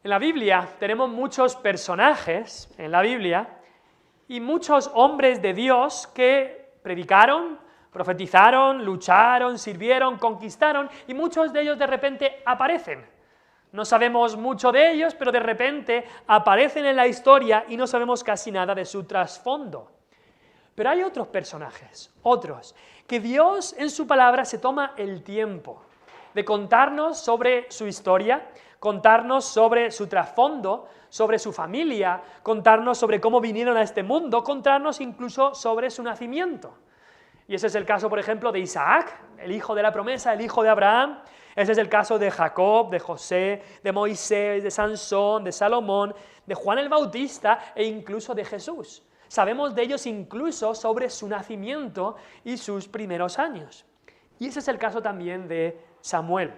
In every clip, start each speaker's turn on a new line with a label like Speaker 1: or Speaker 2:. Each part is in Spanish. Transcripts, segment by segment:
Speaker 1: En la Biblia tenemos muchos personajes en la Biblia y muchos hombres de Dios que predicaron, profetizaron, lucharon, sirvieron, conquistaron y muchos de ellos de repente aparecen. No sabemos mucho de ellos, pero de repente aparecen en la historia y no sabemos casi nada de su trasfondo. Pero hay otros personajes, otros, que Dios en su palabra se toma el tiempo de contarnos sobre su historia, contarnos sobre su trasfondo, sobre su familia, contarnos sobre cómo vinieron a este mundo, contarnos incluso sobre su nacimiento. Y ese es el caso, por ejemplo, de Isaac, el hijo de la promesa, el hijo de Abraham. Ese es el caso de Jacob, de José, de Moisés, de Sansón, de Salomón, de Juan el Bautista e incluso de Jesús. Sabemos de ellos incluso sobre su nacimiento y sus primeros años. Y ese es el caso también de Samuel.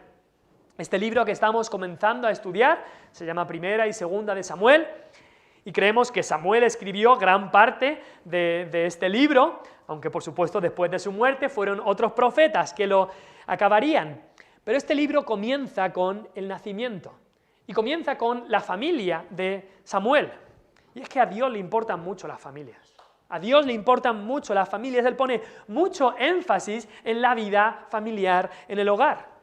Speaker 1: Este libro que estamos comenzando a estudiar se llama Primera y Segunda de Samuel, y creemos que Samuel escribió gran parte de este libro, aunque por supuesto después de su muerte fueron otros profetas que lo acabarían. Pero este libro comienza con el nacimiento, y comienza con la familia de Samuel. Y es que a Dios le importan mucho las familias. A Dios le importan mucho las familias. Él pone mucho énfasis en la vida familiar, en el hogar.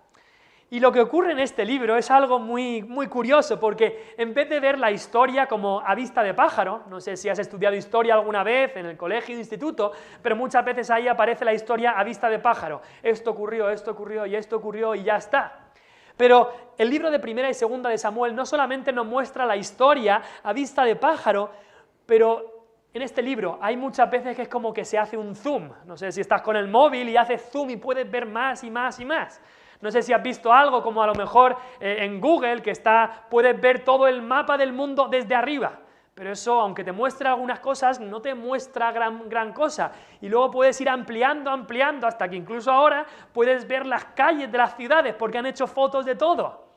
Speaker 1: Y lo que ocurre en este libro es algo muy curioso, porque en vez de ver la historia como a vista de pájaro, no sé si has estudiado historia alguna vez en el colegio o instituto, pero muchas veces ahí aparece la historia a vista de pájaro. Esto ocurrió y esto ocurrió y ya está. Pero el libro de Primera y Segunda de Samuel no solamente nos muestra la historia a vista de pájaro, pero en este libro hay muchas veces que es como que se hace un zoom. No sé si estás con el móvil y haces zoom y puedes ver más y más y más. No sé si has visto algo como a lo mejor en Google, que puedes ver todo el mapa del mundo desde arriba. Pero eso, aunque te muestra algunas cosas, no te muestra gran cosa. Y luego puedes ir ampliando, hasta que incluso ahora puedes ver las calles de las ciudades, porque han hecho fotos de todo.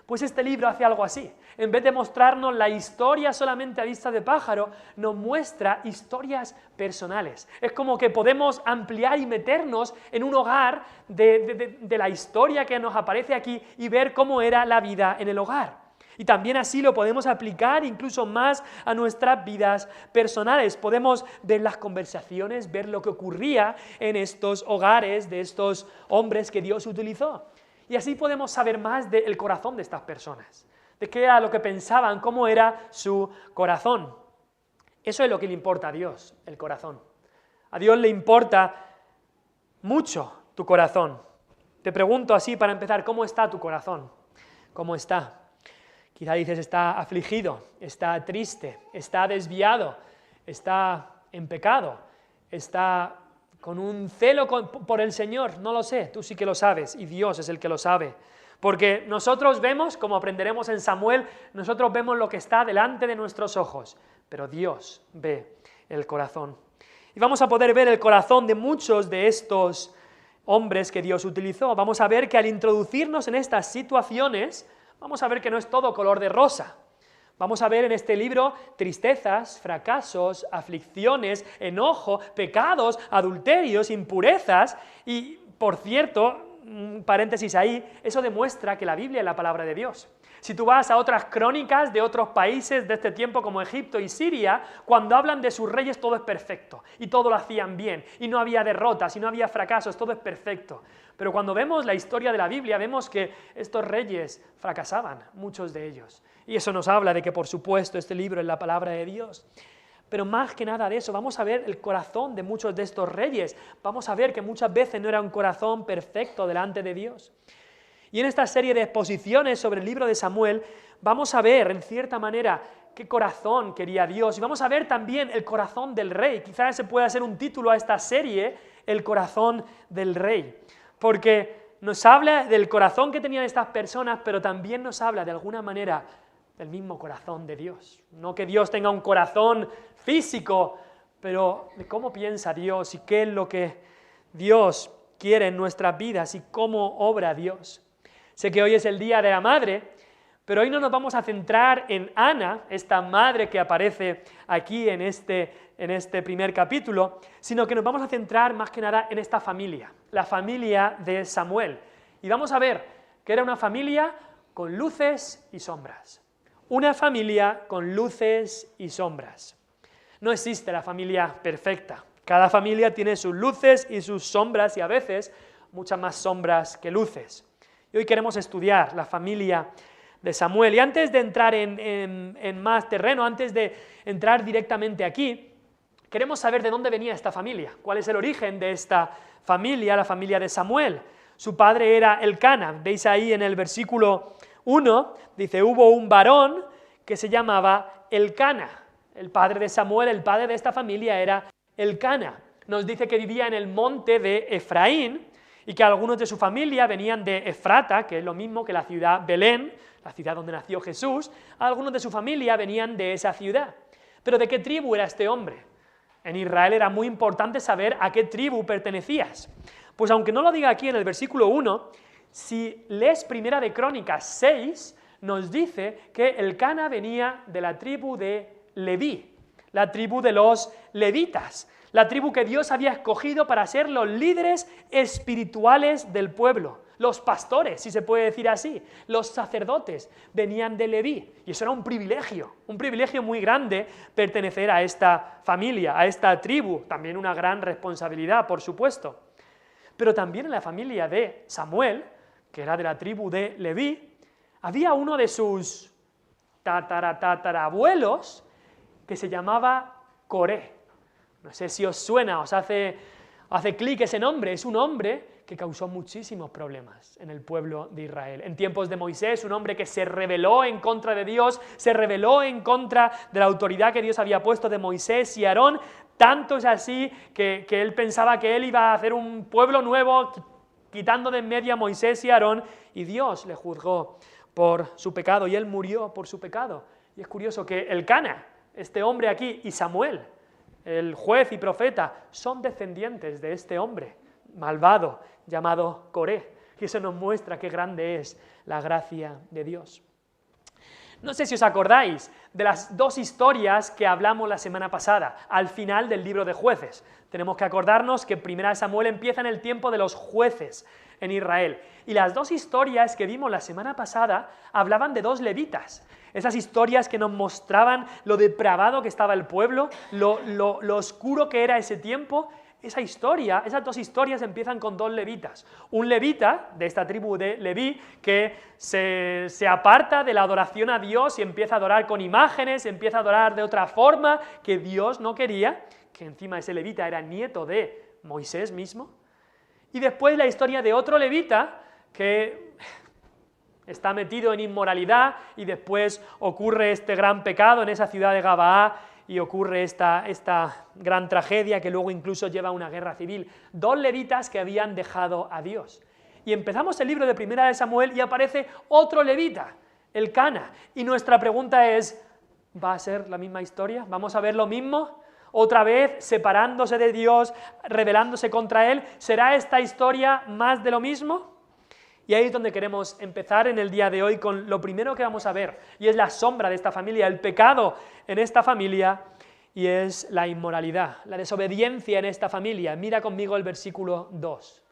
Speaker 1: Pues este libro hace algo así. En vez de mostrarnos la historia solamente a vista de pájaro, nos muestra historias personales. Es como que podemos ampliar y meternos en un hogar de la historia que nos aparece aquí y ver cómo era la vida en el hogar. Y también así lo podemos aplicar incluso más a nuestras vidas personales. Podemos ver las conversaciones, ver lo que ocurría en estos hogares de estos hombres que Dios utilizó. Y así podemos saber más del corazón de estas personas, de qué era lo que pensaban, cómo era su corazón. Eso es lo que le importa a Dios, el corazón. A Dios le importa mucho tu corazón. Te pregunto así para empezar, ¿cómo está tu corazón? ¿Cómo está? Quizá dices, está afligido, está triste, está desviado, está en pecado, está con un celo por el Señor, no lo sé, tú sí que lo sabes, y Dios es el que lo sabe. Porque nosotros vemos, como aprenderemos en Samuel, nosotros vemos lo que está delante de nuestros ojos, pero Dios ve el corazón. Y vamos a poder ver el corazón de muchos de estos hombres que Dios utilizó. Vamos a ver que al introducirnos en estas situaciones, vamos a ver que no es todo color de rosa. Vamos a ver en este libro tristezas, fracasos, aflicciones, enojo, pecados, adulterios, impurezas y, por cierto, un paréntesis ahí, eso demuestra que la Biblia es la palabra de Dios. Si tú vas a otras crónicas de otros países de este tiempo como Egipto y Siria, cuando hablan de sus reyes todo es perfecto y todo lo hacían bien y no había derrotas y no había fracasos, todo es perfecto. Pero cuando vemos la historia de la Biblia vemos que estos reyes fracasaban, muchos de ellos. Y eso nos habla de que por supuesto este libro es la palabra de Dios. Pero más que nada de eso, vamos a ver el corazón de muchos de estos reyes. Vamos a ver que muchas veces no era un corazón perfecto delante de Dios. Y en esta serie de exposiciones sobre el libro de Samuel, vamos a ver, en cierta manera, qué corazón quería Dios. Y vamos a ver también el corazón del rey. Quizás ese pueda ser un título a esta serie, el corazón del rey. Porque nos habla del corazón que tenían estas personas, pero también nos habla de alguna manera del mismo corazón de Dios. No que Dios tenga un corazón físico, pero de cómo piensa Dios y qué es lo que Dios quiere en nuestras vidas y cómo obra Dios. Sé que hoy es el Día de la Madre, pero hoy no nos vamos a centrar en Ana, esta madre que aparece aquí en este primer capítulo, sino que nos vamos a centrar más que nada en esta familia, la familia de Samuel. Y vamos a ver que era una familia con luces y sombras. una familia con luces y sombras. No existe la familia perfecta. Cada familia tiene sus luces y sus sombras y a veces muchas más sombras que luces. Y hoy queremos estudiar la familia de Samuel. Y antes de entrar en más terreno, antes de entrar directamente aquí, queremos saber de dónde venía esta familia, cuál es el origen de esta familia, la familia de Samuel. Su padre era Elcana. Veis ahí en el versículo 1, dice, hubo un varón que se llamaba Elcana. El padre de Samuel, el padre de esta familia era Elcana. Nos dice que vivía en el monte de Efraín y que algunos de su familia venían de Efrata, que es lo mismo que la ciudad Belén, la ciudad donde nació Jesús. Algunos de su familia venían de esa ciudad. Pero ¿de qué tribu era este hombre? En Israel era muy importante saber a qué tribu pertenecías. Pues aunque no lo diga aquí en el versículo 1, si lees Primera de Crónicas 6, nos dice que Elcana venía de la tribu de Leví, la tribu de los levitas, la tribu que Dios había escogido para ser los líderes espirituales del pueblo. Los pastores, si se puede decir así, los sacerdotes venían de Leví, y eso era un privilegio muy grande pertenecer a esta familia, a esta tribu, también una gran responsabilidad, por supuesto. Pero también en la familia de Samuel, que era de la tribu de Leví, había uno de sus tatarabuelos que se llamaba Coré. No sé si os suena, os hace clic ese nombre. Es un hombre que causó muchísimos problemas en el pueblo de Israel. En tiempos de Moisés, un hombre que se rebeló en contra de Dios, se rebeló en contra de la autoridad que Dios había puesto de Moisés y Aarón. Tanto es así que él pensaba que él iba a hacer un pueblo nuevo, quitando de en medio a Moisés y Aarón, y Dios le juzgó por su pecado, y él murió por su pecado. Y es curioso que Elcana, este hombre aquí, y Samuel, el juez y profeta, son descendientes de este hombre malvado llamado Coré, y eso nos muestra qué grande es la gracia de Dios. No sé si os acordáis de las dos historias que hablamos la semana pasada, al final del libro de Jueces. Tenemos que acordarnos que Primera Samuel empieza en el tiempo de los jueces en Israel. Y las dos historias que vimos la semana pasada hablaban de dos levitas. Esas historias que nos mostraban lo depravado que estaba el pueblo, lo oscuro que era ese tiempo. Esas dos historias empiezan con dos levitas. Un levita de esta tribu de Leví que se aparta de la adoración a Dios y empieza a adorar con imágenes, empieza a adorar de otra forma que Dios no quería, que encima ese levita era nieto de Moisés mismo. Y después la historia de otro levita que está metido en inmoralidad y después ocurre este gran pecado en esa ciudad de Gabaá y ocurre esta gran tragedia que luego incluso lleva a una guerra civil. Dos levitas que habían dejado a Dios. Y empezamos el libro de Primera de Samuel y aparece otro levita, Elcana. Y nuestra pregunta es, ¿va a ser la misma historia? ¿Vamos a ver lo mismo? ¿Otra vez separándose de Dios, rebelándose contra Él? ¿Será esta historia más de lo mismo? Y ahí es donde queremos empezar en el día de hoy con lo primero que vamos a ver, y es la sombra de esta familia, el pecado en esta familia, y es la inmoralidad, la desobediencia en esta familia. Mira conmigo el versículo 2.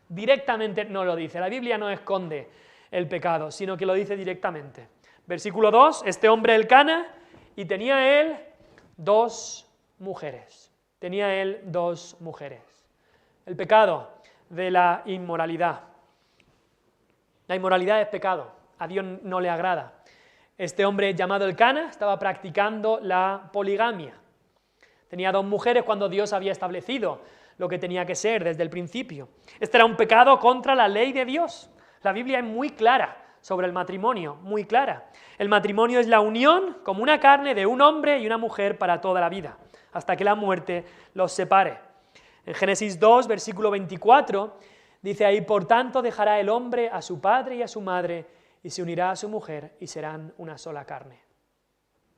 Speaker 1: Directamente no lo dice, la Biblia no esconde el pecado, sino que lo dice directamente. Versículo 2, este hombre Elcana, y tenía él dos mujeres. El pecado de la inmoralidad. La inmoralidad es pecado, a Dios no le agrada. Este hombre llamado Elcana estaba practicando la poligamia. Tenía dos mujeres cuando Dios había establecido lo que tenía que ser desde el principio. Este era un pecado contra la ley de Dios. La Biblia es muy clara sobre el matrimonio, muy clara. El matrimonio es la unión como una carne de un hombre y una mujer para toda la vida, hasta que la muerte los separe. En Génesis 2, versículo 24, dice ahí, por tanto dejará el hombre a su padre y a su madre, y se unirá a su mujer, y serán una sola carne.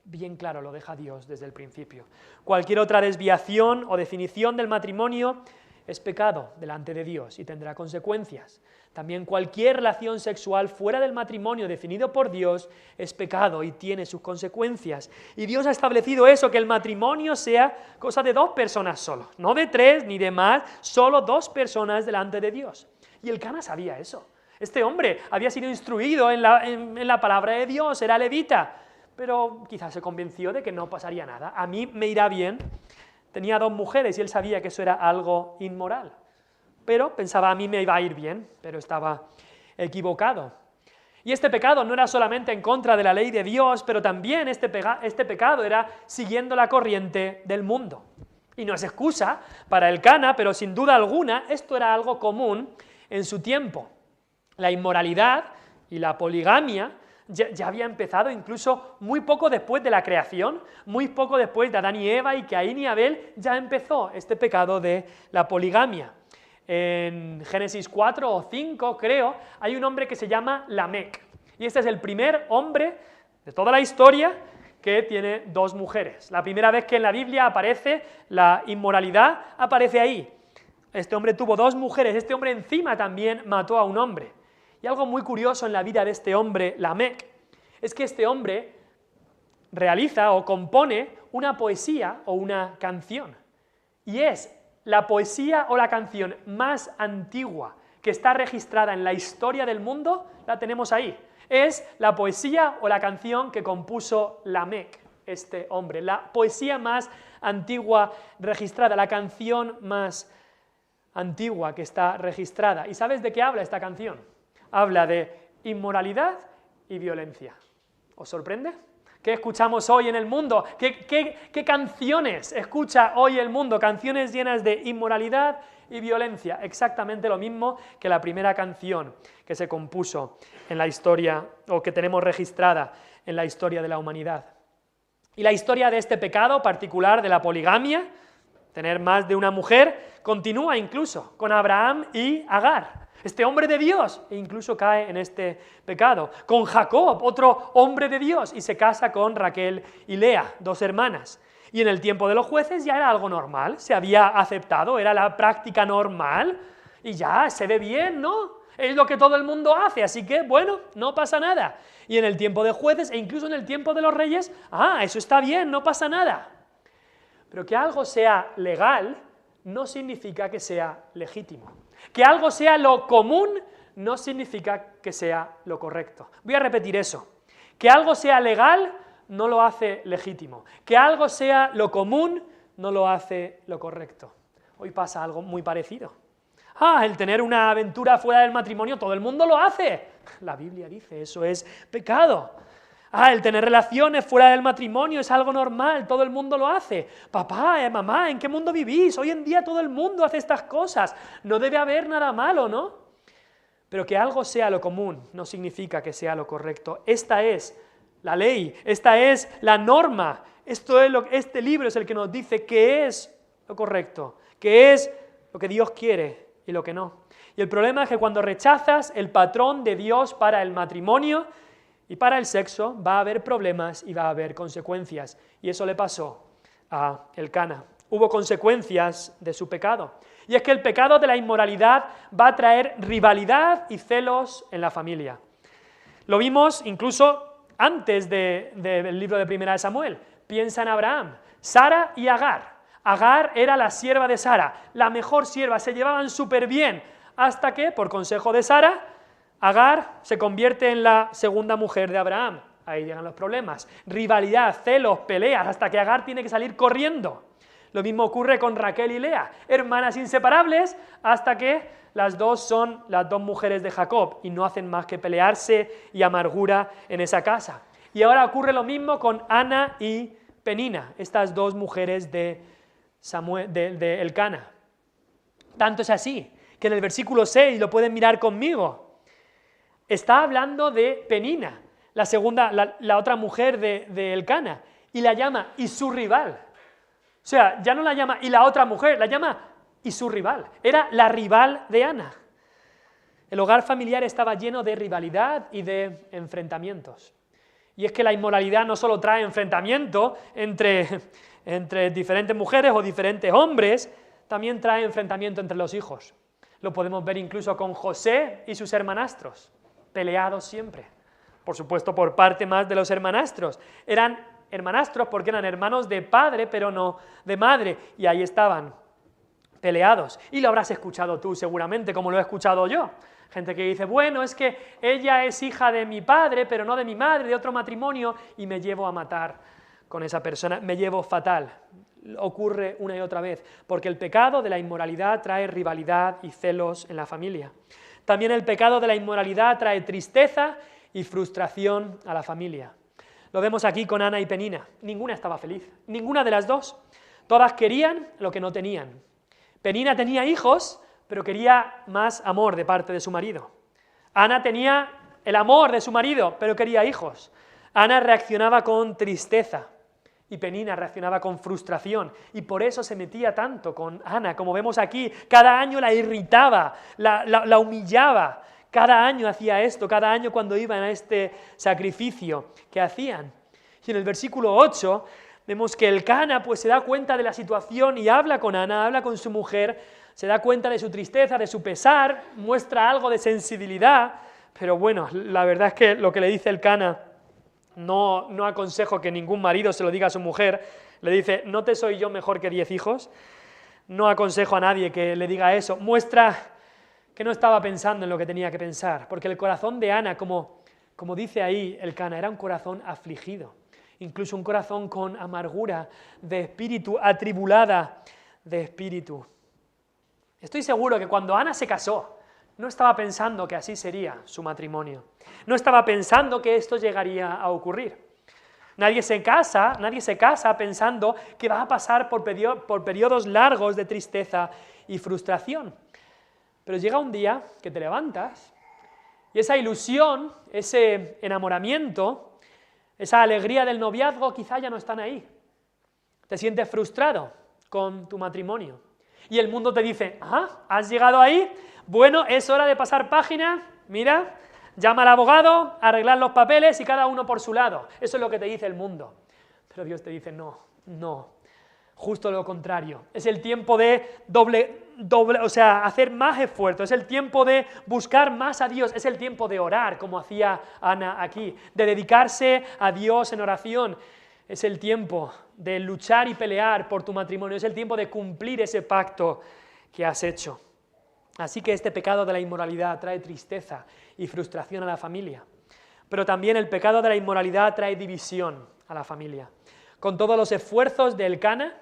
Speaker 1: Bien claro lo deja Dios desde el principio. Cualquier otra desviación o definición del matrimonio es pecado delante de Dios y tendrá consecuencias. También cualquier relación sexual fuera del matrimonio definido por Dios es pecado y tiene sus consecuencias. Y Dios ha establecido eso, que el matrimonio sea cosa de dos personas solo, no de tres ni de más, solo dos personas delante de Dios. Y Elcana sabía eso. Este hombre había sido instruido en la palabra de Dios, era levita, pero quizás se convenció de que no pasaría nada. A mí me irá bien. Tenía 2 mujeres y él sabía que eso era algo inmoral. Pero pensaba, a mí me iba a ir bien, pero estaba equivocado. Y este pecado no era solamente en contra de la ley de Dios, pero también este pecado era siguiendo la corriente del mundo. Y no es excusa para Elcana, pero sin duda alguna esto era algo común en su tiempo. La inmoralidad y la poligamia ya había empezado incluso muy poco después de la creación, muy poco después de Adán y Eva, y Caín y Abel ya empezó este pecado de la poligamia. En Génesis 4 o 5, creo, hay un hombre que se llama Lamec, y este es el primer hombre de toda la historia que tiene 2 mujeres. La primera vez que en la Biblia aparece la inmoralidad, aparece ahí. Este hombre tuvo 2 mujeres, este hombre encima también mató a un hombre. Y algo muy curioso en la vida de este hombre, Lamec, es que este hombre realiza o compone una poesía o una canción. Y es la poesía o la canción más antigua que está registrada en la historia del mundo, la tenemos ahí. Es la poesía o la canción que compuso Lamec, este hombre. La poesía más antigua registrada, la canción más antigua que está registrada. ¿Y sabes de qué habla esta canción? Habla de inmoralidad y violencia. ¿Os sorprende? ¿Qué escuchamos hoy en el mundo? ¿Qué canciones escucha hoy el mundo? Canciones llenas de inmoralidad y violencia. Exactamente lo mismo que la primera canción que se compuso en la historia, o que tenemos registrada en la historia de la humanidad. Y la historia de este pecado particular de la poligamia, tener más de una mujer, continúa incluso con Abraham y Agar. Este hombre de Dios, e incluso cae en este pecado. Con Jacob, otro hombre de Dios, y se casa con Raquel y Lea, 2 hermanas. Y en el tiempo de los jueces ya era algo normal, se había aceptado, era la práctica normal, y ya se ve bien, ¿no? Es lo que todo el mundo hace, así que, bueno, no pasa nada. Y en el tiempo de jueces, e incluso en el tiempo de los reyes, eso está bien, no pasa nada. Pero que algo sea legal no significa que sea legítimo. Que algo sea lo común no significa que sea lo correcto. Voy a repetir eso. Que algo sea legal no lo hace legítimo. Que algo sea lo común no lo hace lo correcto. Hoy pasa algo muy parecido. El tener una aventura fuera del matrimonio, todo el mundo lo hace. La Biblia dice, eso es pecado. El tener relaciones fuera del matrimonio es algo normal, todo el mundo lo hace. Papá, mamá, ¿en qué mundo vivís? Hoy en día todo el mundo hace estas cosas. No debe haber nada malo, ¿no? Pero que algo sea lo común no significa que sea lo correcto. Esta es la ley, esta es la norma. Este libro es el que nos dice qué es lo correcto, qué es lo que Dios quiere y lo que no. Y el problema es que cuando rechazas el patrón de Dios para el matrimonio y para el sexo, va a haber problemas y va a haber consecuencias. Y eso le pasó a Elcana. Hubo consecuencias de su pecado. Y es que el pecado de la inmoralidad va a traer rivalidad y celos en la familia. Lo vimos incluso antes del libro de Primera de Samuel. Piensa en Abraham, Sara y Agar. Agar era la sierva de Sara, la mejor sierva, se llevaban súper bien, hasta que, por consejo de Sara, Agar se convierte en la segunda mujer de Abraham. Ahí llegan los problemas. Rivalidad, celos, peleas, hasta que Agar tiene que salir corriendo. Lo mismo ocurre con Raquel y Lea, hermanas inseparables, hasta que las dos son las 2 mujeres de Jacob y no hacen más que pelearse y amargura en esa casa. Y ahora ocurre lo mismo con Ana y Penina, estas 2 mujeres de Elcana. Tanto es así que en el versículo 6, lo pueden mirar conmigo, está hablando de Penina, la otra mujer de Elcana, y la llama y su rival. O sea, ya no la llama y la otra mujer, la llama y su rival. Era la rival de Ana. El hogar familiar estaba lleno de rivalidad y de enfrentamientos. Y es que la inmoralidad no solo trae enfrentamiento entre diferentes mujeres o diferentes hombres, también trae enfrentamiento entre los hijos. Lo podemos ver incluso con José y sus hermanastros, peleados siempre. Por supuesto, por parte más de los hermanastros. Eran hermanastros porque eran hermanos de padre, pero no de madre, y ahí estaban, peleados. Y lo habrás escuchado tú seguramente, como lo he escuchado yo. Gente que dice, bueno, es que ella es hija de mi padre, pero no de mi madre, de otro matrimonio, y me llevo a matar con esa persona, me llevo fatal. Ocurre una y otra vez, porque el pecado de la inmoralidad trae rivalidad y celos en la familia. También el pecado de la inmoralidad trae tristeza y frustración a la familia. Lo vemos aquí con Ana y Penina. Ninguna estaba feliz, ninguna de las dos. Todas querían lo que no tenían. Penina tenía hijos, pero quería más amor de parte de su marido. Ana tenía el amor de su marido, pero quería hijos. Ana reaccionaba con tristeza y Penina reaccionaba con frustración, y por eso se metía tanto con Ana, como vemos aquí. Cada año la irritaba, la humillaba. Cada año hacía esto, cada año cuando iban a este sacrificio que hacían. Y en el versículo 8 vemos que Elcana pues se da cuenta de la situación y habla con Ana, habla con su mujer, se da cuenta de su tristeza, de su pesar, muestra algo de sensibilidad, pero bueno, la verdad es que lo que le dice Elcana, no aconsejo que ningún marido se lo diga a su mujer, le dice, ¿no te soy yo mejor que 10 hijos? No aconsejo a nadie que le diga eso, muestra que no estaba pensando en lo que tenía que pensar, porque el corazón de Ana, como dice ahí Elcana, era un corazón afligido, incluso un corazón con amargura de espíritu, atribulada de espíritu. Estoy seguro que cuando Ana se casó, no estaba pensando que así sería su matrimonio, no estaba pensando que esto llegaría a ocurrir. Nadie se casa pensando que va a pasar por periodos largos de tristeza y frustración. Pero llega un día que te levantas y esa ilusión, ese enamoramiento, esa alegría del noviazgo quizá ya no están ahí. Te sientes frustrado con tu matrimonio. Y el mundo te dice, ¿has llegado ahí? Bueno, es hora de pasar página, mira, llama al abogado, arreglar los papeles y cada uno por su lado. Eso es lo que te dice el mundo. Pero Dios te dice, no, justo lo contrario. Es el tiempo de hacer más esfuerzo, es el tiempo de buscar más a Dios, es el tiempo de orar, como hacía Ana aquí, de dedicarse a Dios en oración. Es el tiempo de luchar y pelear por tu matrimonio, es el tiempo de cumplir ese pacto que has hecho. Así que este pecado de la inmoralidad trae tristeza y frustración a la familia, pero también el pecado de la inmoralidad trae división a la familia. Con todos los esfuerzos de Elcana,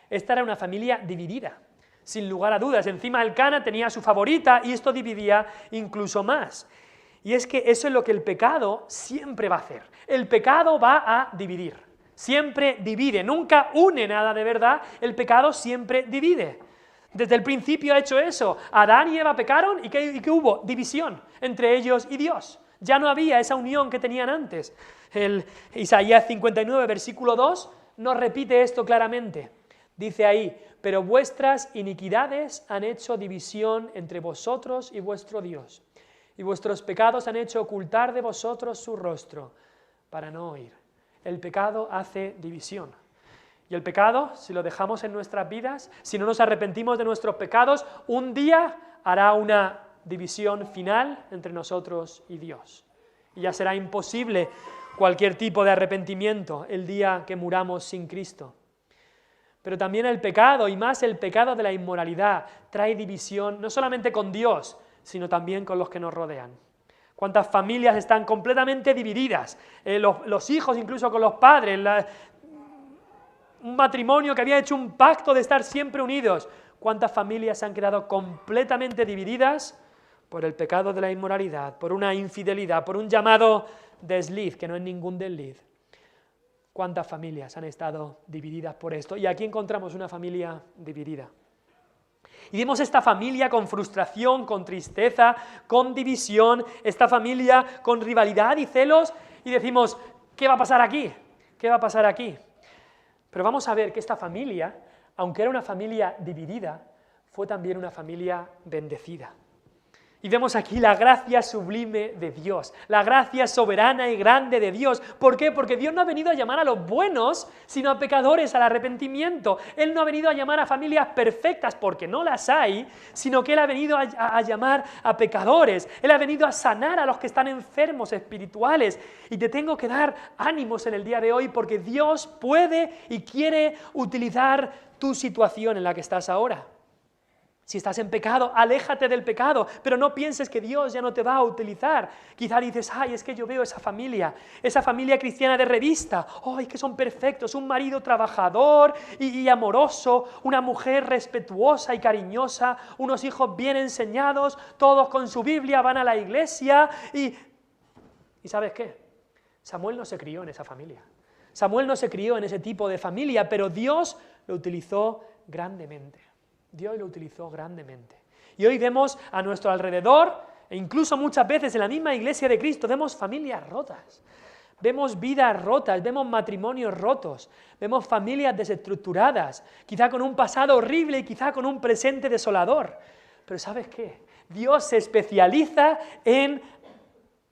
Speaker 1: esta era una familia dividida, sin lugar a dudas. Encima Elcana tenía a su favorita y esto dividía incluso más. Y es que eso es lo que el pecado siempre va a hacer. El pecado va a dividir, siempre divide, nunca une nada de verdad, el pecado siempre divide. Desde el principio ha hecho eso. Adán y Eva pecaron y ¿qué hubo? División entre ellos y Dios. Ya no había esa unión que tenían antes. El Isaías 59, versículo 2, nos repite esto claramente. Dice ahí, pero vuestras iniquidades han hecho división entre vosotros y vuestro Dios, y vuestros pecados han hecho ocultar de vosotros su rostro, para no oír. El pecado hace división. Y el pecado, si lo dejamos en nuestras vidas, si no nos arrepentimos de nuestros pecados, un día hará una división final entre nosotros y Dios. Y ya será imposible cualquier tipo de arrepentimiento el día que muramos sin Cristo. Pero también el pecado, y más el pecado de la inmoralidad, trae división no solamente con Dios, sino también con los que nos rodean. ¿Cuántas familias están completamente divididas? Los hijos incluso con los padres, un matrimonio que había hecho un pacto de estar siempre unidos. ¿Cuántas familias se han quedado completamente divididas por el pecado de la inmoralidad, por una infidelidad, por un llamado desliz, que no es ningún desliz? ¿Cuántas familias han estado divididas por esto? Y aquí encontramos una familia dividida. Y vemos esta familia con frustración, con tristeza, con división, esta familia con rivalidad y celos, y decimos, ¿qué va a pasar aquí? ¿Qué va a pasar aquí? Pero vamos a ver que esta familia, aunque era una familia dividida, fue también una familia bendecida. Y vemos aquí la gracia sublime de Dios, la gracia soberana y grande de Dios. ¿Por qué? Porque Dios no ha venido a llamar a los buenos, sino a pecadores al arrepentimiento. Él no ha venido a llamar a familias perfectas, porque no las hay, sino que Él ha venido a llamar a pecadores. Él ha venido a sanar a los que están enfermos espirituales. Y te tengo que dar ánimos en el día de hoy, porque Dios puede y quiere utilizar tu situación en la que estás ahora. Si estás en pecado, aléjate del pecado, pero no pienses que Dios ya no te va a utilizar. Quizá dices, ay, es que yo veo esa familia cristiana de revista, ay, que son perfectos, un marido trabajador y amoroso, una mujer respetuosa y cariñosa, unos hijos bien enseñados, todos con su Biblia, van a la iglesia ¿y sabes qué? Samuel no se crió en esa familia. Samuel no se crió en ese tipo de familia, pero Dios lo utilizó grandemente. Dios lo utilizó grandemente. Y hoy vemos a nuestro alrededor, e incluso muchas veces en la misma iglesia de Cristo, vemos familias rotas, vemos vidas rotas, vemos matrimonios rotos, vemos familias desestructuradas, quizá con un pasado horrible y quizá con un presente desolador. Pero ¿sabes qué? Dios se especializa en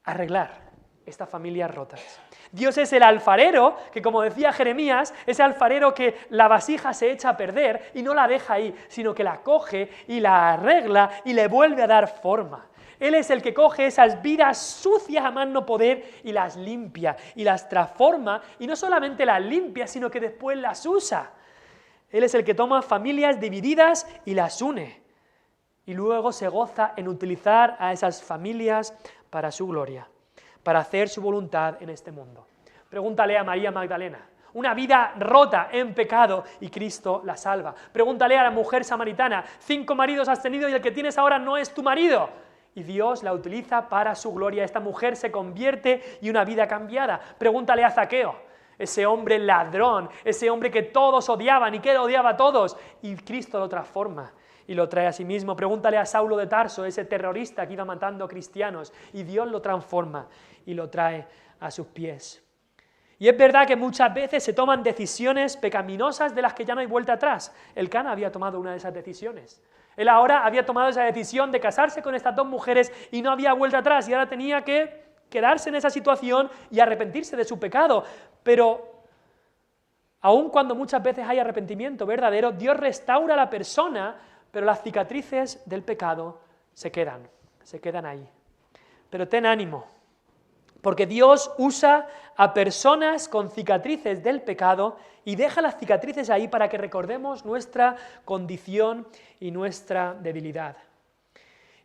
Speaker 1: arreglar estas familias rotas. Dios es el alfarero que, como decía Jeremías, ese alfarero que la vasija se echa a perder y no la deja ahí, sino que la coge y la arregla y le vuelve a dar forma. Él es el que coge esas vidas sucias a más no poder y las limpia y las transforma, y no solamente las limpia, sino que después las usa. Él es el que toma familias divididas y las une, y luego se goza en utilizar a esas familias para su gloria, para hacer su voluntad en este mundo. Pregúntale a María Magdalena, una vida rota en pecado y Cristo la salva. Pregúntale a la mujer samaritana, 5 maridos has tenido y el que tienes ahora no es tu marido. Y Dios la utiliza para su gloria. Esta mujer se convierte y una vida cambiada. Pregúntale a Zaqueo, ese hombre ladrón, ese hombre que todos odiaban y que él odiaba a todos, y Cristo lo transforma y lo trae a sí mismo. Pregúntale a Saulo de Tarso, ese terrorista que iba matando cristianos, y Dios lo transforma y lo trae a sus pies. Y es verdad que muchas veces se toman decisiones pecaminosas de las que ya no hay vuelta atrás. Elcana había tomado una de esas decisiones. Él ahora había tomado esa decisión de casarse con estas 2 mujeres y no había vuelta atrás, y ahora tenía que quedarse en esa situación y arrepentirse de su pecado. Pero aun cuando muchas veces hay arrepentimiento verdadero, Dios restaura a la persona, pero las cicatrices del pecado se quedan ahí. Pero ten ánimo, porque Dios usa a personas con cicatrices del pecado y deja las cicatrices ahí para que recordemos nuestra condición y nuestra debilidad.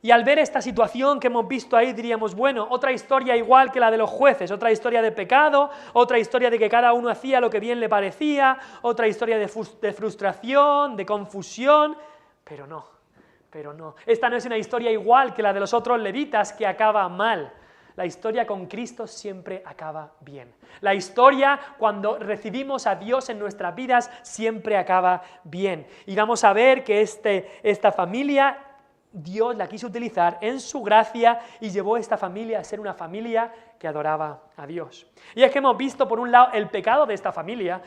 Speaker 1: Y al ver esta situación que hemos visto ahí diríamos, bueno, otra historia igual que la de los jueces, otra historia de pecado, otra historia de que cada uno hacía lo que bien le parecía, otra historia de frustración, de confusión. Pero no. Esta no es una historia igual que la de los otros levitas que acaba mal. La historia con Cristo siempre acaba bien. La historia cuando recibimos a Dios en nuestras vidas siempre acaba bien. Y vamos a ver que esta familia, Dios la quiso utilizar en su gracia y llevó a esta familia a ser una familia que adoraba a Dios. Y es que hemos visto por un lado el pecado de esta familia,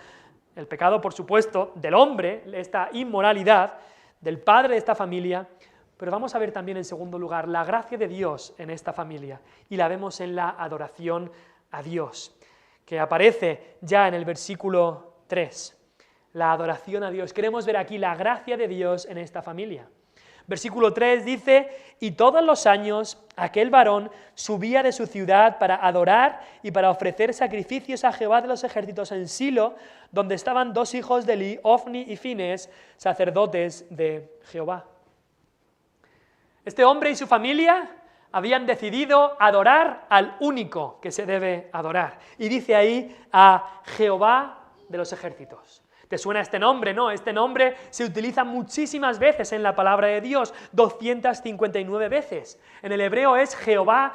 Speaker 1: el pecado por supuesto del hombre, esta inmoralidad, del padre de esta familia, pero vamos a ver también en segundo lugar la gracia de Dios en esta familia, y la vemos en la adoración a Dios, que aparece ya en el versículo 3, la adoración a Dios. Queremos ver aquí la gracia de Dios en esta familia. Versículo 3 dice, y todos los años aquel varón subía de su ciudad para adorar y para ofrecer sacrificios a Jehová de los ejércitos en Silo, donde estaban 2 hijos de Eli, Ofni y Finés, sacerdotes de Jehová. Este hombre y su familia habían decidido adorar al único que se debe adorar. Y dice ahí a Jehová de los ejércitos. ¿Te suena este nombre? No, este nombre se utiliza muchísimas veces en la palabra de Dios, 259 veces. En el hebreo es Jehová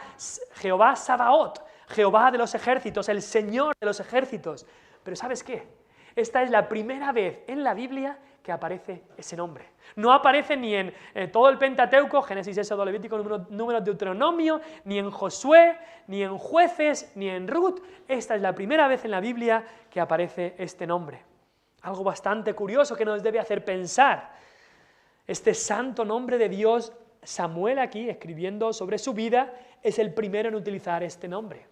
Speaker 1: Sabaoth, Jehová de los ejércitos, el Señor de los ejércitos. Pero ¿sabes qué? Esta es la primera vez en la Biblia que aparece ese nombre. No aparece ni en todo el Pentateuco, Génesis, Éxodo, Levítico, Números, Deuteronomio, ni en Josué, ni en Jueces, ni en Ruth. Esta es la primera vez en la Biblia que aparece este nombre. Algo bastante curioso que nos debe hacer pensar. Este santo nombre de Dios, Samuel aquí, escribiendo sobre su vida, es el primero en utilizar este nombre.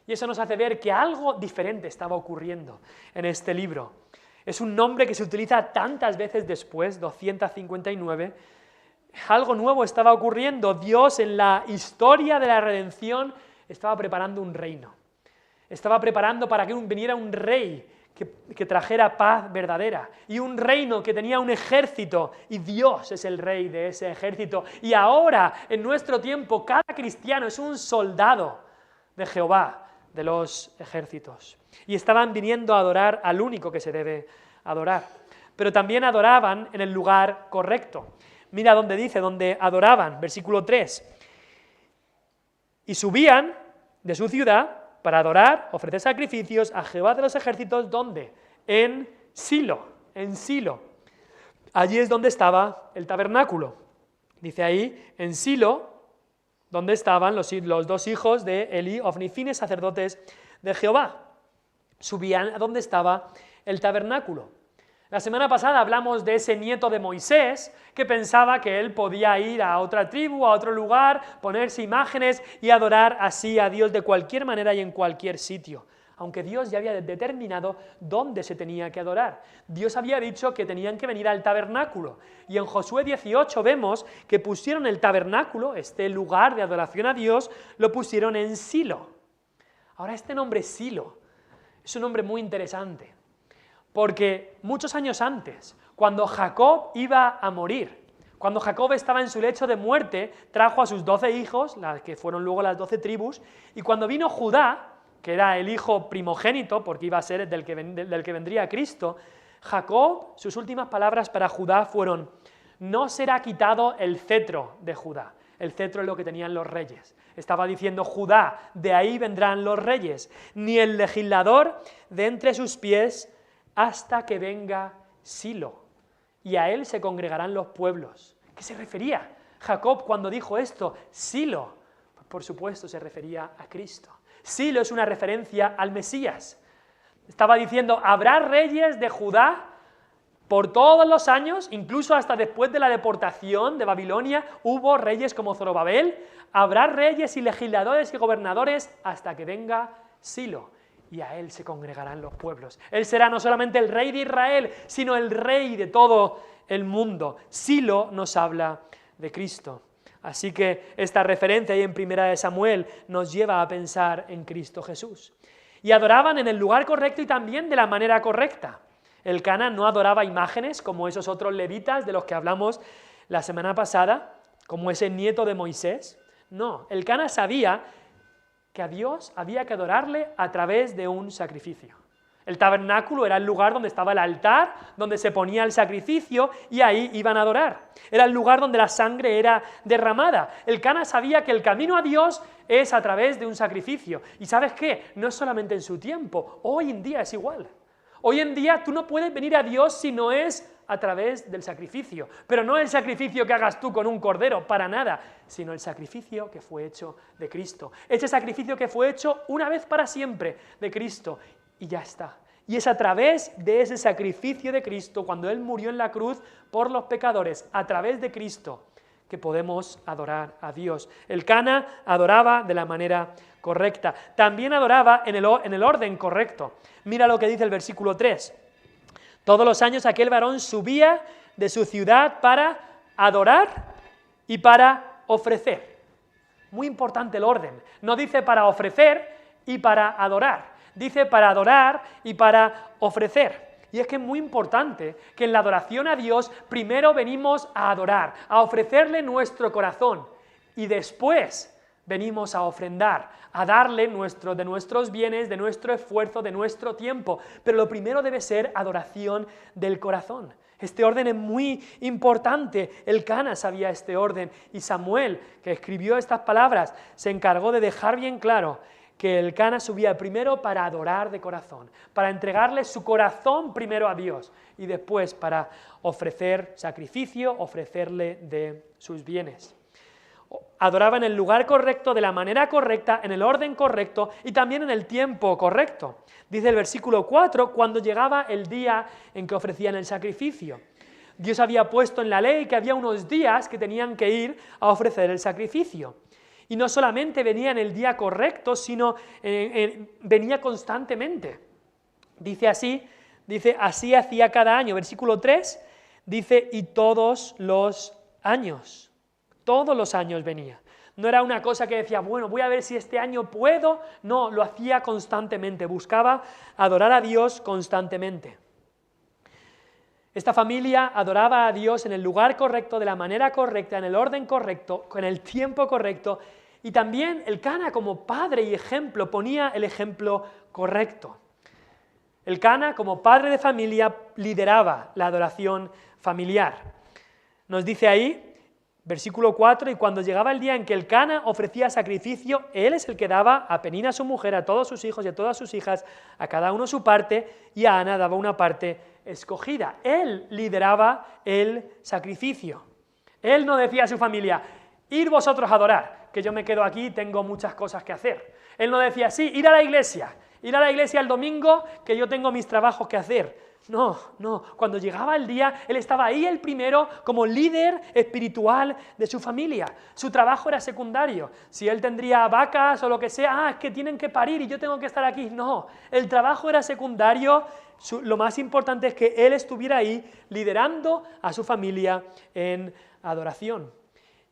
Speaker 1: Y eso nos hace ver que algo diferente estaba ocurriendo en este libro. Es un nombre que se utiliza tantas veces después, 259. Algo nuevo estaba ocurriendo. Dios en la historia de la redención estaba preparando un reino. Estaba preparando para que viniera un rey que trajera paz verdadera, y un reino que tenía un ejército, y Dios es el rey de ese ejército. Y ahora, en nuestro tiempo, cada cristiano es un soldado de Jehová, de los ejércitos. Y estaban viniendo a adorar al único que se debe adorar. Pero también adoraban en el lugar correcto. Mira donde dice, donde adoraban, versículo 3. Y subían de su ciudad para adorar, ofrecer sacrificios a Jehová de los ejércitos, ¿dónde? En Silo, en Silo. Allí es donde estaba el tabernáculo. Dice ahí, en Silo, donde estaban los dos hijos de Eli, Ofni y Fines, sacerdotes de Jehová. Subían a donde estaba el tabernáculo. La semana pasada hablamos de ese nieto de Moisés que pensaba que él podía ir a otra tribu, a otro lugar, ponerse imágenes y adorar así a Dios de cualquier manera y en cualquier sitio. Aunque Dios ya había determinado dónde se tenía que adorar. Dios había dicho que tenían que venir al tabernáculo. Y en Josué 18 vemos que pusieron el tabernáculo, este lugar de adoración a Dios, lo pusieron en Silo. Ahora este nombre Silo es un nombre muy interesante. Porque muchos años antes, cuando Jacob iba a morir, cuando Jacob estaba en su lecho de muerte, trajo a sus 12 hijos, las que fueron luego las 12 tribus, y cuando vino Judá, que era el hijo primogénito, porque iba a ser del que vendría Cristo, Jacob, sus últimas palabras para Judá fueron: no será quitado el cetro de Judá. El cetro es lo que tenían los reyes. Estaba diciendo Judá, de ahí vendrán los reyes, ni el legislador de entre sus pies, hasta que venga Silo, y a él se congregarán los pueblos. ¿Qué se refería Jacob cuando dijo esto? Silo, pues por supuesto se refería a Cristo. Silo es una referencia al Mesías. Estaba diciendo, habrá reyes de Judá por todos los años, incluso hasta después de la deportación de Babilonia, hubo reyes como Zorobabel, habrá reyes y legisladores y gobernadores hasta que venga Silo. Y a él se congregarán los pueblos. Él será no solamente el rey de Israel, sino el rey de todo el mundo. Silo nos habla de Cristo. Así que esta referencia ahí en 1 Samuel nos lleva a pensar en Cristo Jesús. Y adoraban en el lugar correcto y también de la manera correcta. El Cana no adoraba imágenes como esos otros levitas de los que hablamos la semana pasada, como ese nieto de Moisés. No, el Cana sabía que a Dios había que adorarle a través de un sacrificio. El tabernáculo era el lugar donde estaba el altar, donde se ponía el sacrificio y ahí iban a adorar. Era el lugar donde la sangre era derramada. El Cana sabía que el camino a Dios es a través de un sacrificio. ¿Y sabes qué? No es solamente en su tiempo, hoy en día es igual. Hoy en día tú no puedes venir a Dios si no es a través del sacrificio, pero no el sacrificio que hagas tú con un cordero, para nada, sino el sacrificio que fue hecho de Cristo. Ese sacrificio que fue hecho una vez para siempre de Cristo, y ya está. Y es a través de ese sacrificio de Cristo, cuando Él murió en la cruz por los pecadores, a través de Cristo, que podemos adorar a Dios. El Cana adoraba de la manera correcta. También adoraba en el orden correcto. Mira lo que dice el versículo 3. Todos los años aquel varón subía de su ciudad para adorar y para ofrecer. Muy importante el orden. No dice para ofrecer y para adorar. Dice para adorar y para ofrecer. Y es que es muy importante que en la adoración a Dios primero venimos a adorar, a ofrecerle nuestro corazón y después venimos a ofrendar, a darle de nuestros bienes, de nuestro esfuerzo, de nuestro tiempo. Pero lo primero debe ser adoración del corazón. Este orden es muy importante. El Cana sabía este orden y Samuel, que escribió estas palabras, se encargó de dejar bien claro que el Cana subía primero para adorar de corazón, para entregarle su corazón primero a Dios y después para ofrecer sacrificio, ofrecerle de sus bienes. Adoraba en el lugar correcto, de la manera correcta, en el orden correcto y también en el tiempo correcto. Dice el versículo 4, cuando llegaba el día en que ofrecían el sacrificio. Dios había puesto en la ley que había unos días que tenían que ir a ofrecer el sacrificio. Y no solamente venía en el día correcto, sino venía constantemente. Dice así hacía cada año. Versículo 3, dice, y todos los años venía. No era una cosa que decía, bueno, voy a ver si este año puedo. No, lo hacía constantemente, buscaba adorar a Dios constantemente. Esta familia adoraba a Dios en el lugar correcto, de la manera correcta, en el orden correcto, con el tiempo correcto. Y también Elcana, como padre y ejemplo, ponía el ejemplo correcto. Elcana, como padre de familia, lideraba la adoración familiar. Nos dice ahí, versículo 4, y cuando llegaba el día en que Elcana ofrecía sacrificio, él es el que daba a Penina su mujer, a todos sus hijos y a todas sus hijas, a cada uno su parte, y a Ana daba una parte escogida. Él lideraba el sacrificio. Él no decía a su familia, ir vosotros a adorar, que yo me quedo aquí, tengo muchas cosas que hacer. Él no decía, sí, ir a la iglesia el domingo, que yo tengo mis trabajos que hacer. No, cuando llegaba el día, él estaba ahí el primero como líder espiritual de su familia. Su trabajo era secundario. Si él tendría vacas o lo que sea, es que tienen que parir y yo tengo que estar aquí. No, el trabajo era secundario. Lo más importante es que él estuviera ahí liderando a su familia en adoración.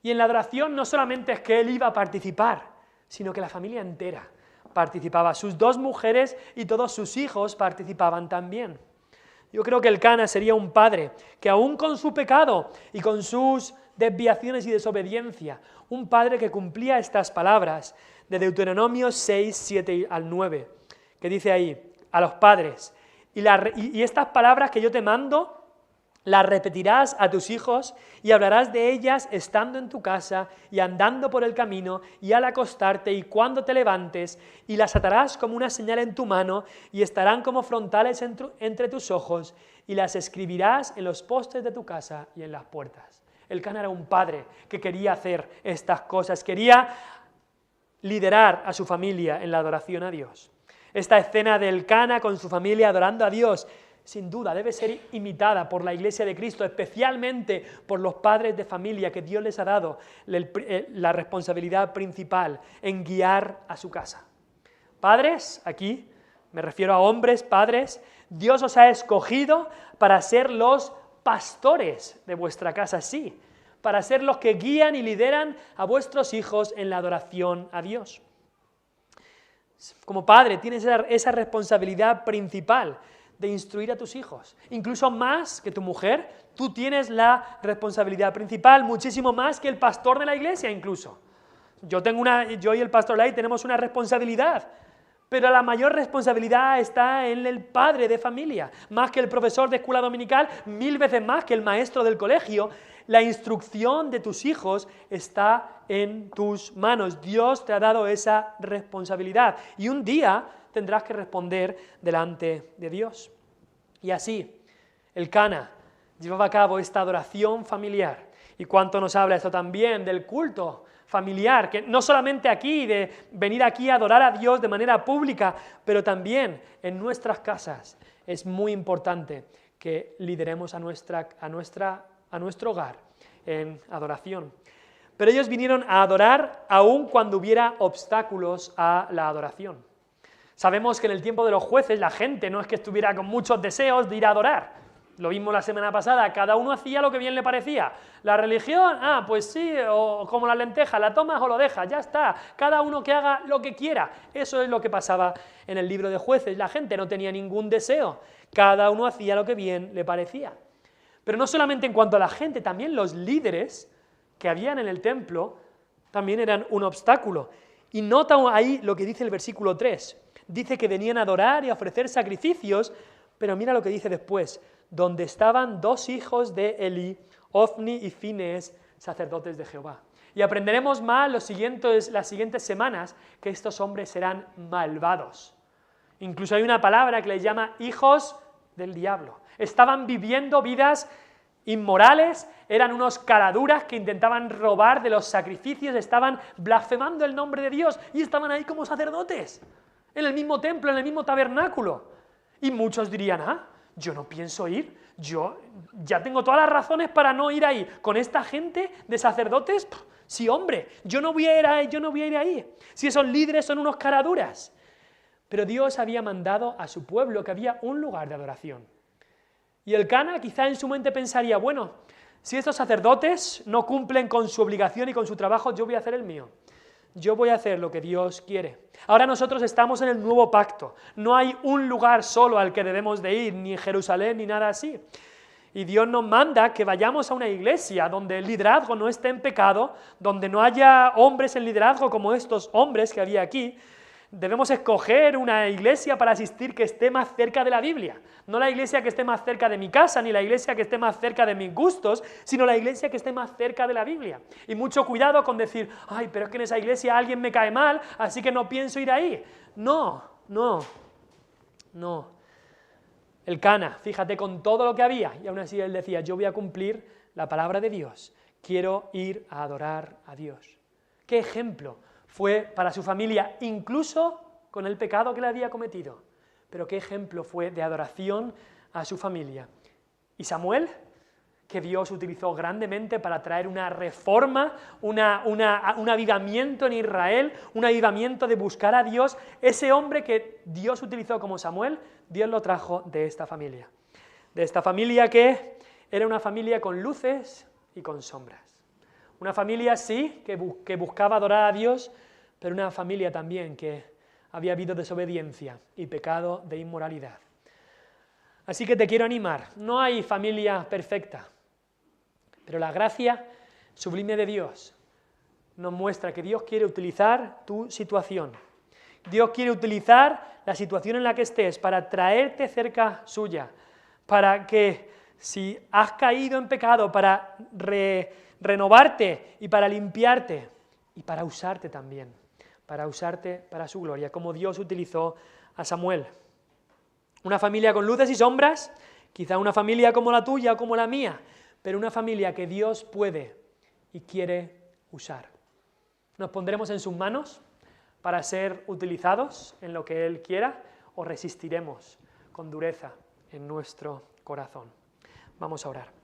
Speaker 1: Y en la adoración no solamente es que él iba a participar, sino que la familia entera participaba. Sus 2 mujeres y todos sus hijos participaban también. Yo creo que Elcana sería un padre que aún con su pecado y con sus desviaciones y desobediencia, un padre que cumplía estas palabras de Deuteronomio 6, 7 al 9, que dice ahí, a los padres, y estas palabras que yo te mando, las repetirás a tus hijos y hablarás de ellas estando en tu casa y andando por el camino y al acostarte y cuando te levantes, y las atarás como una señal en tu mano y estarán como frontales entre tus ojos, y las escribirás en los postes de tu casa y en las puertas. Elcana era un padre que quería hacer estas cosas, quería liderar a su familia en la adoración a Dios. Esta escena de Elcana con su familia adorando a Dios, sin duda, debe ser imitada por la Iglesia de Cristo, especialmente por los padres de familia que Dios les ha dado la responsabilidad principal en guiar a su casa. Padres, aquí me refiero a hombres, padres, Dios os ha escogido para ser los pastores de vuestra casa, sí, para ser los que guían y lideran a vuestros hijos en la adoración a Dios. Como padre tienes esa responsabilidad principal de instruir a tus hijos, incluso más que tu mujer, tú tienes la responsabilidad principal, muchísimo más que el pastor de la iglesia incluso. Yo y el pastor Lai tenemos una responsabilidad, pero la mayor responsabilidad está en el padre de familia, más que el profesor de escuela dominical, 1000 veces más que el maestro del colegio. La instrucción de tus hijos está en tus manos. Dios te ha dado esa responsabilidad y un día tendrás que responder delante de Dios. Y así, Elcana llevaba a cabo esta adoración familiar. ¿Y cuánto nos habla esto también del culto familiar? Que no solamente aquí, de venir aquí a adorar a Dios de manera pública, pero también en nuestras casas. Es muy importante que lideremos a nuestro hogar en adoración. Pero ellos vinieron a adorar aun cuando hubiera obstáculos a la adoración. Sabemos que en el tiempo de los jueces la gente no es que estuviera con muchos deseos de ir a adorar. Lo vimos la semana pasada, cada uno hacía lo que bien le parecía. La religión, pues sí, o como la lenteja, la tomas o lo dejas, ya está. Cada uno que haga lo que quiera. Eso es lo que pasaba en el libro de jueces. La gente no tenía ningún deseo. Cada uno hacía lo que bien le parecía. Pero no solamente en cuanto a la gente, también los líderes que habían en el templo también eran un obstáculo. Y nota ahí lo que dice el versículo 3. Dice que venían a adorar y a ofrecer sacrificios, pero mira lo que dice después, donde estaban 2 hijos de Eli, Ofni y Finees, sacerdotes de Jehová. Y aprenderemos más las siguientes semanas que estos hombres serán malvados. Incluso hay una palabra que les llama hijos del diablo. Estaban viviendo vidas inmorales, eran unos caraduras que intentaban robar de los sacrificios, estaban blasfemando el nombre de Dios y estaban ahí como sacerdotes, en el mismo templo, en el mismo tabernáculo. Y muchos dirían, yo no pienso ir, yo ya tengo todas las razones para no ir ahí. Con esta gente de sacerdotes, sí hombre, yo no voy a ir ahí. Si esos líderes son unos caraduras. Pero Dios había mandado a su pueblo que había un lugar de adoración. Y Elcana quizá en su mente pensaría, bueno, Si estos sacerdotes no cumplen con su obligación y con su trabajo, yo voy a hacer el mío. Yo voy a hacer lo que Dios quiere. Ahora nosotros estamos en el nuevo pacto. No hay un lugar solo al que debemos de ir, ni Jerusalén, ni nada así. Y Dios nos manda que vayamos a una iglesia donde el liderazgo no esté en pecado, donde no haya hombres en liderazgo como estos hombres que había aquí. Debemos escoger una iglesia para asistir que esté más cerca de la Biblia. No la iglesia que esté más cerca de mi casa, ni la iglesia que esté más cerca de mis gustos, sino la iglesia que esté más cerca de la Biblia. Y mucho cuidado con decir, ay, pero es que en esa iglesia alguien me cae mal, así que no pienso ir ahí. No. El Cana, fíjate con todo lo que había, y aún así él decía, yo voy a cumplir la palabra de Dios, quiero ir a adorar a Dios. ¿Qué ejemplo fue para su familia, incluso con el pecado que le había cometido? Pero qué ejemplo fue de adoración a su familia. Y Samuel, que Dios utilizó grandemente para traer una reforma, un avivamiento en Israel, un avivamiento de buscar a Dios, ese hombre que Dios utilizó como Samuel, Dios lo trajo de esta familia. De esta familia que era una familia con luces y con sombras. Una familia, sí, que buscaba adorar a Dios, pero una familia también que había habido desobediencia y pecado de inmoralidad. Así que te quiero animar, no hay familia perfecta, pero la gracia sublime de Dios nos muestra que Dios quiere utilizar tu situación. Dios quiere utilizar la situación en la que estés para traerte cerca suya, para que si has caído en pecado, para renovarte y para limpiarte y para usarte también, para usarte para su gloria, como Dios utilizó a Samuel. Una familia con luces y sombras, quizá una familia como la tuya o como la mía, pero una familia que Dios puede y quiere usar. ¿Nos pondremos en sus manos para ser utilizados en lo que Él quiera o resistiremos con dureza en nuestro corazón? Vamos a orar.